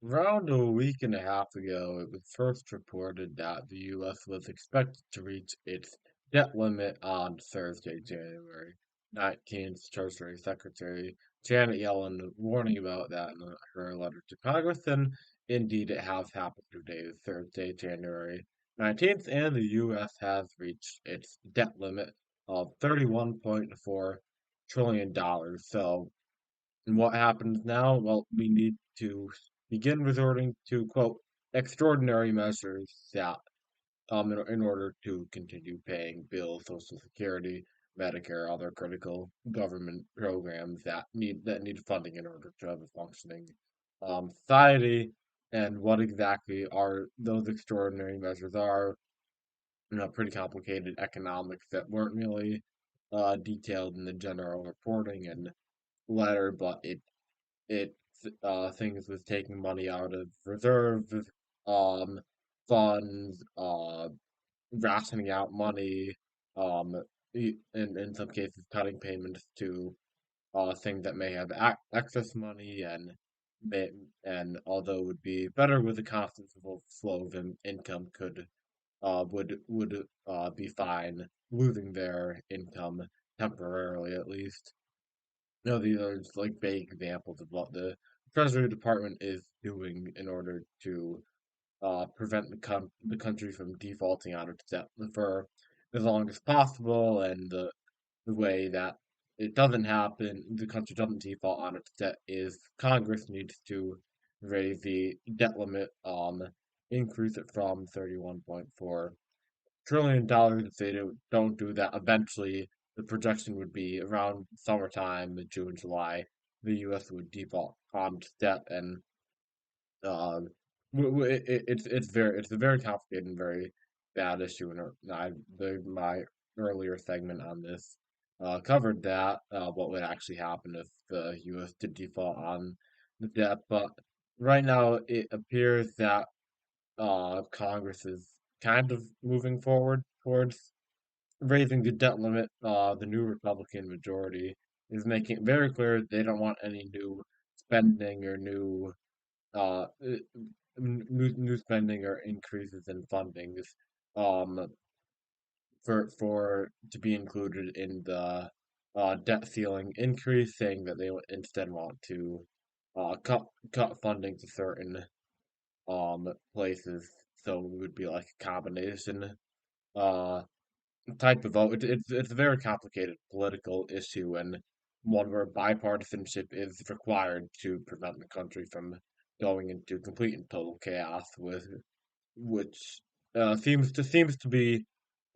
Around a week and a half ago, it was first reported that the U.S. was expected to reach its debt limit on Thursday, January 19th. Treasury Secretary Janet Yellen warning about that in her letter to Congress, and indeed it has happened today, Thursday, January 19th, and the U.S. has reached its debt limit of $31.4 trillion. So, and what happens now? Well, we need to begin resorting to, quote, extraordinary measures that, in order to continue paying bills, Social Security, Medicare, other critical government programs that need funding in order to have a functioning society. And what exactly are those extraordinary measures are, pretty complicated economics that weren't really detailed in the general reporting and letter, but it things with taking money out of reserves, um, funds, rationing out money, um, in some cases cutting payments to things that may have excess money may, and although it would be better with a constant flow of income could would be fine losing their income temporarily at least. No, these are just like vague examples of what the Treasury Department is doing in order to prevent the country from defaulting on its debt for as long as possible. And the way that it doesn't happen, the country doesn't default on its debt, is Congress needs to raise the debt limit, increase it from $31.4 trillion. If they don't do that, eventually the projection would be around summertime, June, July, the U.S. would default on its debt, and uh, it's a very complicated and very bad issue. And my earlier segment on this covered that what would actually happen if the U.S. did default on the debt, but right now it appears that Congress is kind of moving forward towards raising the debt limit. The new Republican majority is making it very clear they don't want any new spending or uh, uh, new spending or increases in fundings um, for to be included in the debt ceiling increase, saying that they instead want to cut funding to certain places. So it would be like a combination uh type of vote. It's a very complicated political issue and one where bipartisanship is required to prevent the country from going into complete and total chaos, with which seems to be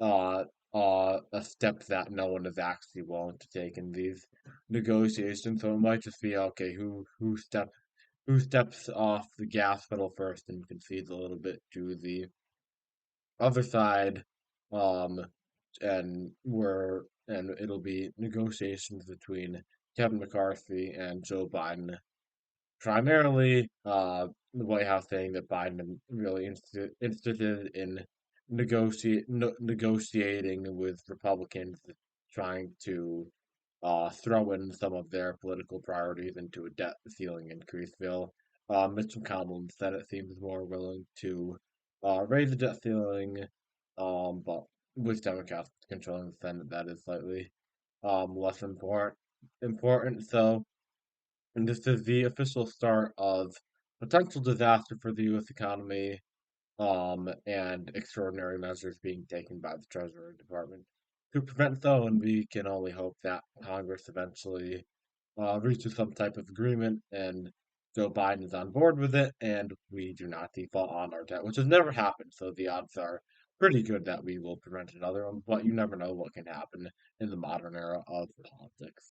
uh a step that no one is actually willing to take in these negotiations. So it might just be okay, who steps off the gas pedal first and concedes a little bit to the other side, um, and it'll be negotiations between Kevin McCarthy and Joe Biden. Primarily, the White House saying that Biden really interested in negotiating with Republicans, trying to throw in some of their political priorities into a debt ceiling increase bill. Mitch McConnell in the Senate seems more willing to raise the debt ceiling, but with Democrats controlling the Senate, that is slightly less important. So, and this is the official start of potential disaster for the U.S. economy, and extraordinary measures being taken by the Treasury Department to prevent so. And we can only hope that Congress eventually reaches some type of agreement and Joe Biden is on board with it, and we do not default on our debt, which has never happened. So the odds are pretty good that we will prevent another one, but you never know what can happen in the modern era of politics.